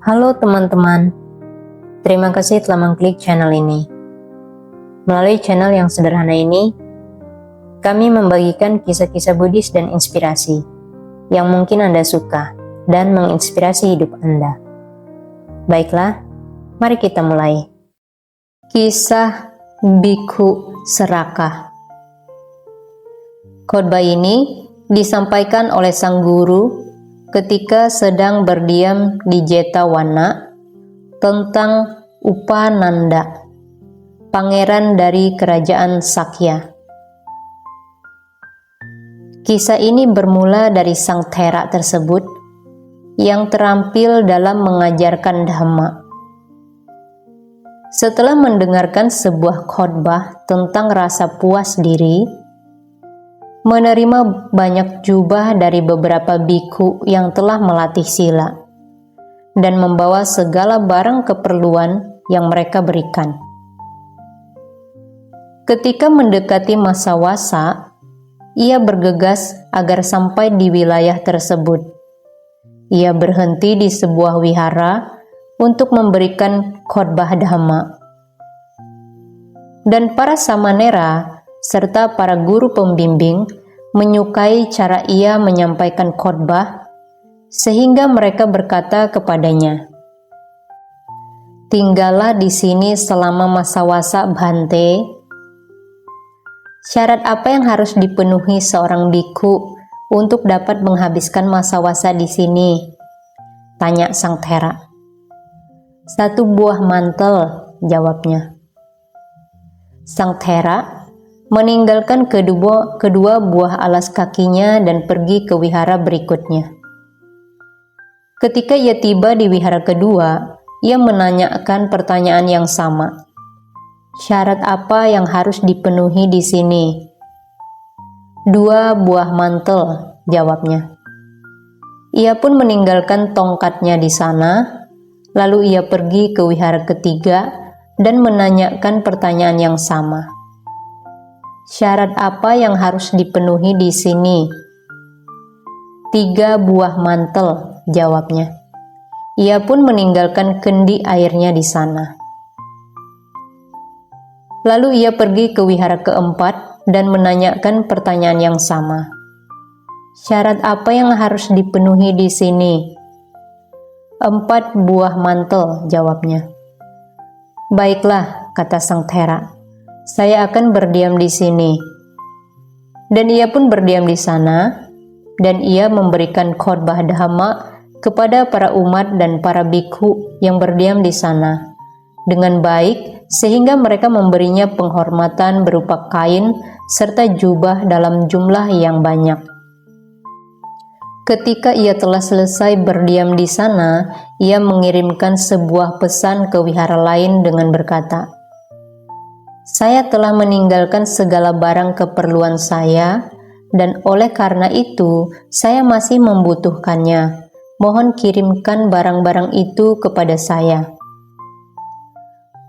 Halo teman-teman, terima kasih telah mengklik channel ini. Melalui channel yang sederhana ini, kami membagikan kisah-kisah Buddhis dan inspirasi yang mungkin Anda suka dan menginspirasi hidup Anda. Baiklah, mari kita mulai. Kisah Bhikkhu Serakah. Khotbah ini disampaikan oleh sang guru ketika sedang berdiam di Jetavana tentang Upananda, pangeran dari kerajaan Sakya. Kisah ini bermula dari sang Thera tersebut yang terampil dalam mengajarkan Dhamma. Setelah mendengarkan sebuah khotbah tentang rasa puas diri, menerima banyak jubah dari beberapa bhikkhu yang telah melatih sila, dan membawa segala barang keperluan yang mereka berikan. Ketika mendekati masa wasa, ia bergegas agar sampai di wilayah tersebut. Ia berhenti di sebuah wihara untuk memberikan khotbah Dhamma. Dan para samanera serta para guru pembimbing menyukai cara ia menyampaikan khotbah, sehingga mereka berkata kepadanya, "Tinggallah di sini selama masa wasa, Bhante." Syarat apa yang harus dipenuhi seorang bhikkhu untuk dapat menghabiskan masa wasa di sini? Tanya sang Thera. 1 buah mantel, jawabnya. Sang Thera meninggalkan kedua buah alas kakinya dan pergi ke wihara berikutnya. Ketika ia tiba di wihara kedua, ia menanyakan pertanyaan yang sama. Syarat apa yang harus dipenuhi di sini? 2 buah mantel, jawabnya. Ia pun meninggalkan tongkatnya di sana, lalu ia pergi ke wihara ketiga dan menanyakan pertanyaan yang sama. Syarat apa yang harus dipenuhi di sini? 3 buah mantel, jawabnya. Ia pun meninggalkan kendi airnya di sana. Lalu ia pergi ke wihara keempat dan menanyakan pertanyaan yang sama. Syarat apa yang harus dipenuhi di sini? 4 buah mantel, jawabnya. Baiklah, kata sang Thera. Saya akan berdiam di sini. Dan ia pun berdiam di sana, dan ia memberikan khotbah Dhamma kepada para umat dan para bhikkhu yang berdiam di sana dengan baik, sehingga mereka memberinya penghormatan berupa kain serta jubah dalam jumlah yang banyak. Ketika ia telah selesai berdiam di sana, ia mengirimkan sebuah pesan ke wihara lain dengan berkata, "Saya telah meninggalkan segala barang keperluan saya, dan oleh karena itu saya masih membutuhkannya. Mohon kirimkan barang-barang itu kepada saya."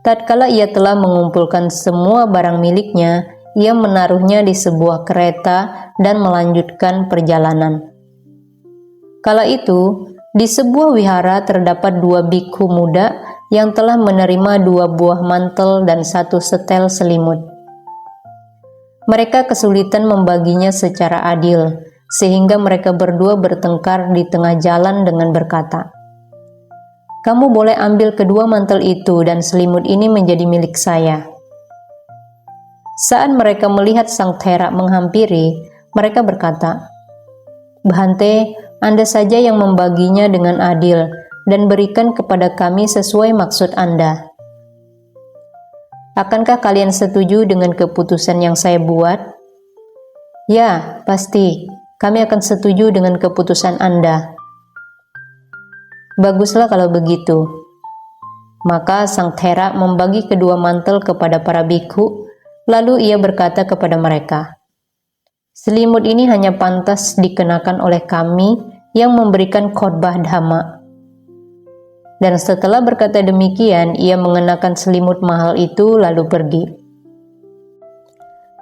Tatkala ia telah mengumpulkan semua barang miliknya, ia menaruhnya di sebuah kereta dan melanjutkan perjalanan. Kala itu, di sebuah wihara terdapat 2 bhikkhu muda yang telah menerima 2 buah mantel dan 1 setel selimut. Mereka kesulitan membaginya secara adil, sehingga mereka berdua bertengkar di tengah jalan dengan berkata, "Kamu boleh ambil kedua mantel itu dan selimut ini menjadi milik saya." Saat mereka melihat sang Thera menghampiri, mereka berkata, "Bhante, Anda saja yang membaginya dengan adil dan berikan kepada kami sesuai maksud Anda. Akankah kalian setuju dengan keputusan yang saya buat?" "Ya, pasti. Kami akan setuju dengan keputusan Anda." "Baguslah kalau begitu." Maka sang Thera membagi kedua mantel kepada para bhikkhu, lalu ia berkata kepada mereka, "Selimut ini hanya pantas dikenakan oleh kami yang memberikan khotbah Dhamma." Dan setelah berkata demikian, ia mengenakan selimut mahal itu lalu pergi.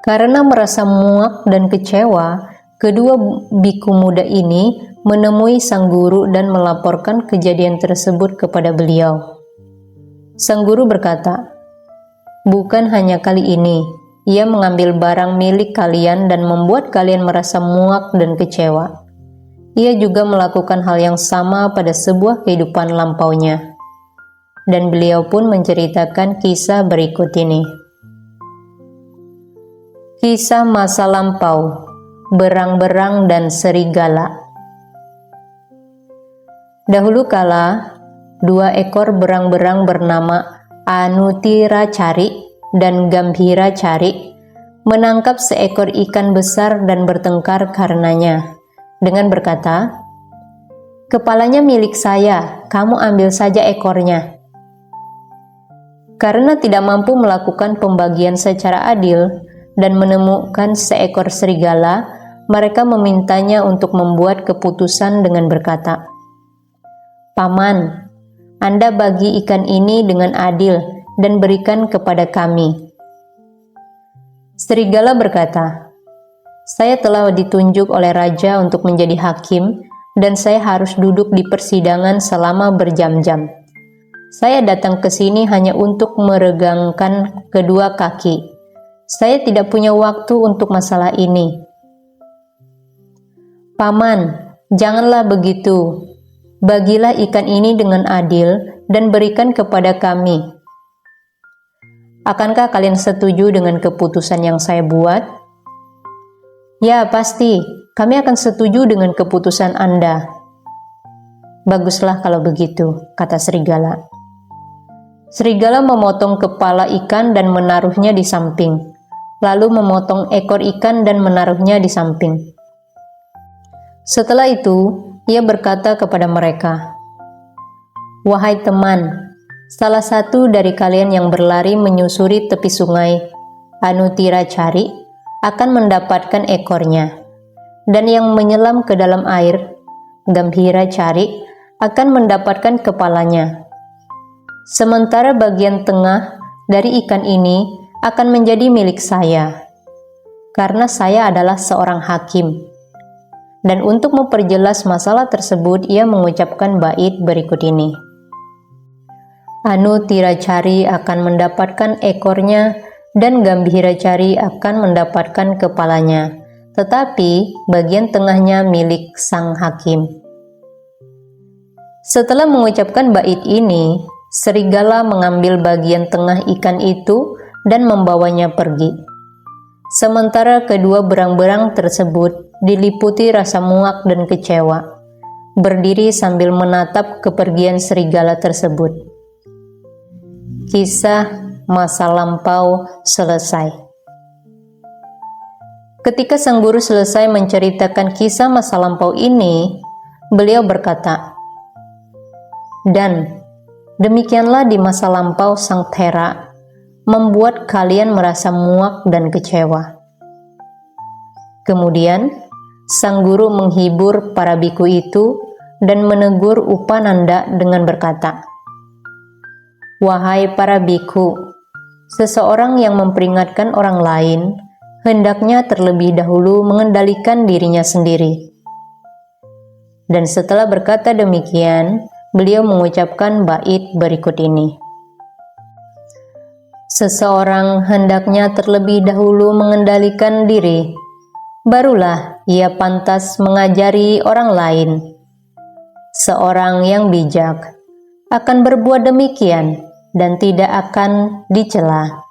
Karena merasa muak dan kecewa, kedua bhikkhu muda ini menemui sang guru dan melaporkan kejadian tersebut kepada beliau. Sang guru berkata, "Bukan hanya kali ini, ia mengambil barang milik kalian dan membuat kalian merasa muak dan kecewa. Ia juga melakukan hal yang sama pada sebuah kehidupan lampaunya." Dan beliau pun menceritakan kisah berikut ini. Kisah masa lampau, berang-berang dan serigala. Dahulu kala, 2 ekor berang-berang bernama Anutiracari dan Gambhiracari menangkap seekor ikan besar dan bertengkar karenanya, dengan berkata, "Kepalanya milik saya, kamu ambil saja ekornya." Karena tidak mampu melakukan pembagian secara adil dan menemukan seekor serigala, mereka memintanya untuk membuat keputusan dengan berkata, "Paman, Anda bagi ikan ini dengan adil dan berikan kepada kami." Serigala berkata, "Saya telah ditunjuk oleh raja untuk menjadi hakim dan saya harus duduk di persidangan selama berjam-jam. Saya datang ke sini hanya untuk meregangkan kedua kaki. Saya tidak punya waktu untuk masalah ini." "Paman, janganlah begitu. Bagilah ikan ini dengan adil dan berikan kepada kami. Akankah kalian setuju dengan keputusan yang saya buat?" "Ya, pasti. Kami akan setuju dengan keputusan Anda." "Baguslah kalau begitu," kata serigala. Serigala memotong kepala ikan dan menaruhnya di samping, lalu memotong ekor ikan dan menaruhnya di samping. Setelah itu, ia berkata kepada mereka, "Wahai teman, salah satu dari kalian yang berlari menyusuri tepi sungai Anutiracari akan mendapatkan ekornya, dan yang menyelam ke dalam air Gambhiracari akan mendapatkan kepalanya. Sementara bagian tengah dari ikan ini akan menjadi milik saya, karena saya adalah seorang hakim." Dan untuk memperjelas masalah tersebut, ia mengucapkan bait berikut ini. "Anutiracari akan mendapatkan ekornya dan Gambhiracari akan mendapatkan kepalanya, tetapi bagian tengahnya milik sang hakim." Setelah mengucapkan bait ini, serigala mengambil bagian tengah ikan itu dan membawanya pergi. Sementara kedua berang-berang tersebut diliputi rasa muak dan kecewa, berdiri sambil menatap kepergian serigala tersebut. Kisah masa lampau selesai. Ketika sang guru selesai menceritakan kisah masa lampau ini, beliau berkata, "Dan demikianlah di masa lampau sang Thera membuat kalian merasa muak dan kecewa." Kemudian, sang guru menghibur para biku itu dan menegur Upananda dengan berkata, "Wahai para biku, seseorang yang memperingatkan orang lain hendaknya terlebih dahulu mengendalikan dirinya sendiri." Dan setelah berkata demikian, beliau mengucapkan bait berikut ini. "Seseorang hendaknya terlebih dahulu mengendalikan diri, barulah ia pantas mengajari orang lain. Seorang yang bijak akan berbuat demikian dan tidak akan dicela."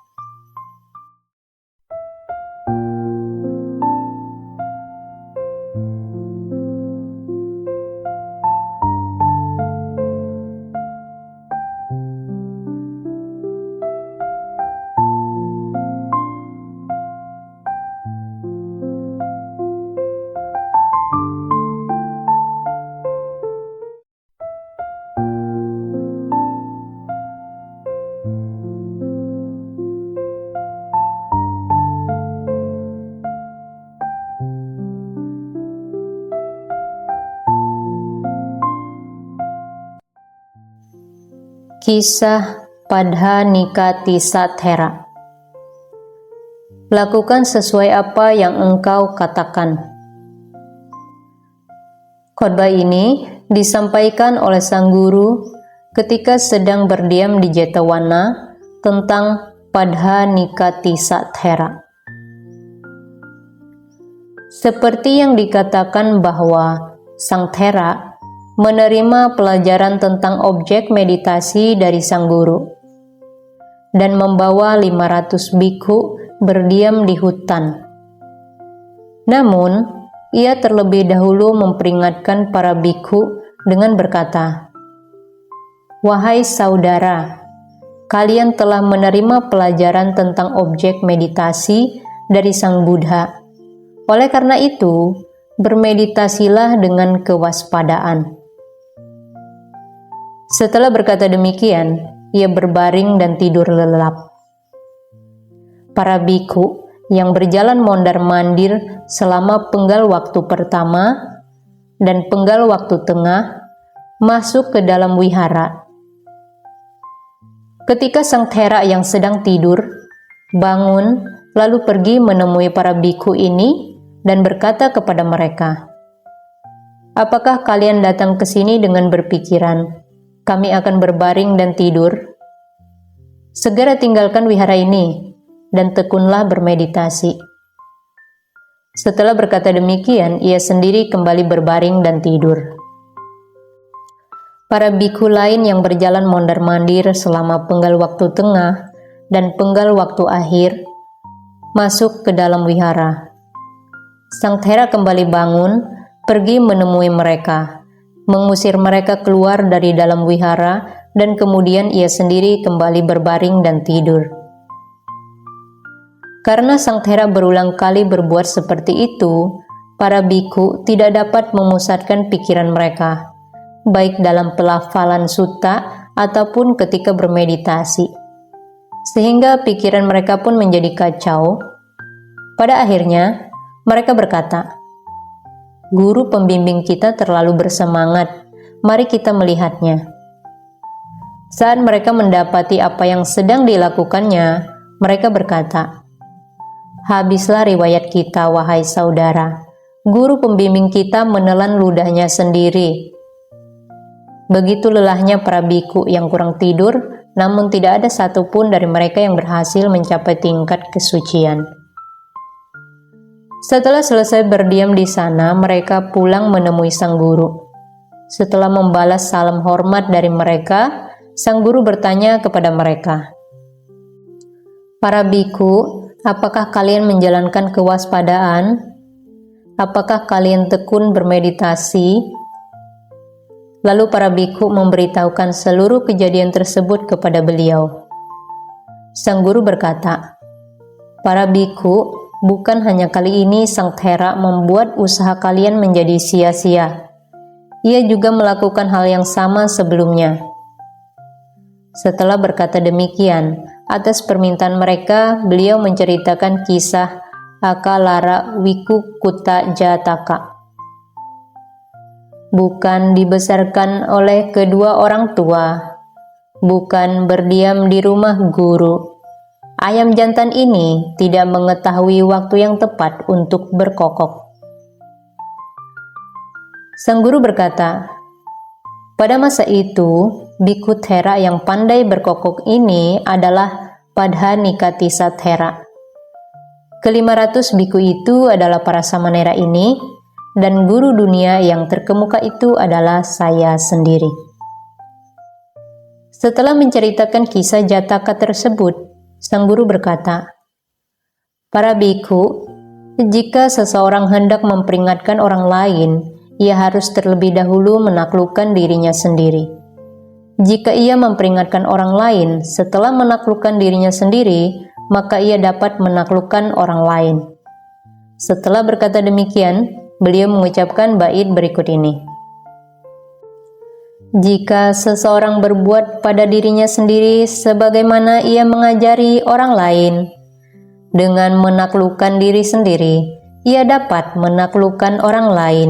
Kisah Padhanikatisa Thera. Lakukan sesuai apa yang engkau katakan. Khotbah ini disampaikan oleh sang guru ketika sedang berdiam di Jetavana tentang Padhanikatisa Thera. Seperti yang dikatakan bahwa sang Thera menerima pelajaran tentang objek meditasi dari sang guru dan membawa 500 bikhu berdiam di hutan. Namun, ia terlebih dahulu memperingatkan para bikhu dengan berkata, "Wahai saudara, kalian telah menerima pelajaran tentang objek meditasi dari Sang Buddha. Oleh karena itu, bermeditasilah dengan kewaspadaan." Setelah berkata demikian, ia berbaring dan tidur lelap. Para bikhu yang berjalan mondar-mandir selama penggal waktu pertama dan penggal waktu tengah masuk ke dalam wihara. Ketika sang Thera yang sedang tidur bangun, lalu pergi menemui para bikhu ini dan berkata kepada mereka, "Apakah kalian datang ke sini dengan berpikiran, kami akan berbaring dan tidur? Segera tinggalkan wihara ini dan tekunlah bermeditasi." Setelah berkata demikian, ia sendiri kembali berbaring dan tidur. Para bikhu lain yang berjalan mondar-mandir selama penggal waktu tengah dan penggal waktu akhir masuk ke dalam wihara. Sang Thera kembali bangun, pergi menemui mereka, mengusir mereka keluar dari dalam wihara, dan kemudian ia sendiri kembali berbaring dan tidur. Karena sang Thera berulang kali berbuat seperti itu, para bikhu tidak dapat memusatkan pikiran mereka, baik dalam pelafalan sutta ataupun ketika bermeditasi, sehingga pikiran mereka pun menjadi kacau. Pada akhirnya, mereka berkata, "Guru pembimbing kita terlalu bersemangat, mari kita melihatnya." Saat mereka mendapati apa yang sedang dilakukannya, mereka berkata, "Habislah riwayat kita, wahai saudara. Guru pembimbing kita menelan ludahnya sendiri." Begitu lelahnya para bikhu yang kurang tidur, namun tidak ada satupun dari mereka yang berhasil mencapai tingkat kesucian. Setelah selesai berdiam di sana, mereka pulang menemui sang guru. Setelah membalas salam hormat dari mereka, sang guru bertanya kepada mereka, "Para bikhu, apakah kalian menjalankan kewaspadaan? Apakah kalian tekun bermeditasi?" Lalu para bikhu memberitahukan seluruh kejadian tersebut kepada beliau. Sang guru berkata, "Para bikhu, bukan hanya kali ini sang Thera membuat usaha kalian menjadi sia-sia. Ia juga melakukan hal yang sama sebelumnya." Setelah berkata demikian, atas permintaan mereka, beliau menceritakan kisah Akalara Wikukuta Jataka. Bukan dibesarkan oleh kedua orang tua, bukan berdiam di rumah guru, ayam jantan ini tidak mengetahui waktu yang tepat untuk berkokok. Sang guru berkata, "Pada masa itu, Bikhu Thera yang pandai berkokok ini adalah Padhanikatisa Thera. Ke-500 bikhu itu adalah para samanera ini, dan guru dunia yang terkemuka itu adalah saya sendiri." Setelah menceritakan kisah Jataka tersebut, sang guru berkata, "Para bikhu, jika seseorang hendak memperingatkan orang lain, ia harus terlebih dahulu menaklukkan dirinya sendiri. Jika ia memperingatkan orang lain setelah menaklukkan dirinya sendiri, maka ia dapat menaklukkan orang lain." Setelah berkata demikian, beliau mengucapkan bait berikut ini. "Jika seseorang berbuat pada dirinya sendiri sebagaimana ia mengajari orang lain, dengan menaklukkan diri sendiri, ia dapat menaklukkan orang lain.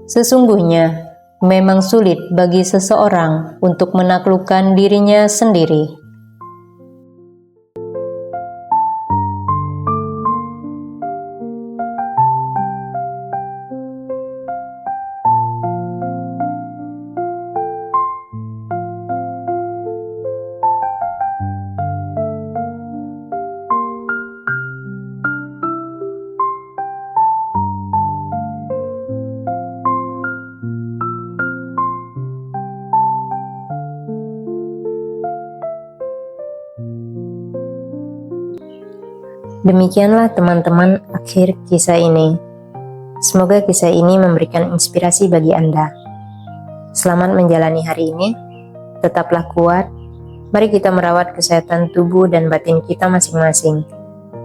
Sesungguhnya, memang sulit bagi seseorang untuk menaklukkan dirinya sendiri." Demikianlah teman-teman akhir kisah ini. Semoga kisah ini memberikan inspirasi bagi Anda. Selamat menjalani hari ini, tetaplah kuat. Mari kita merawat kesehatan tubuh dan batin kita masing-masing,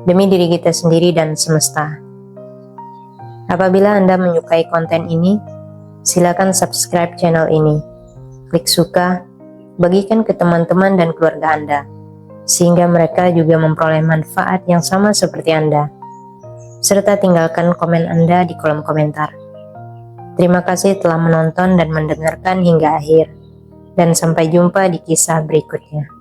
demi diri kita sendiri dan semesta. Apabila Anda menyukai konten ini, silakan subscribe channel ini, klik suka, bagikan ke teman-teman dan keluarga Anda, sehingga mereka juga memperoleh manfaat yang sama seperti Anda. Serta tinggalkan komen Anda di kolom komentar. Terima kasih telah menonton dan mendengarkan hingga akhir. Dan sampai jumpa di kisah berikutnya.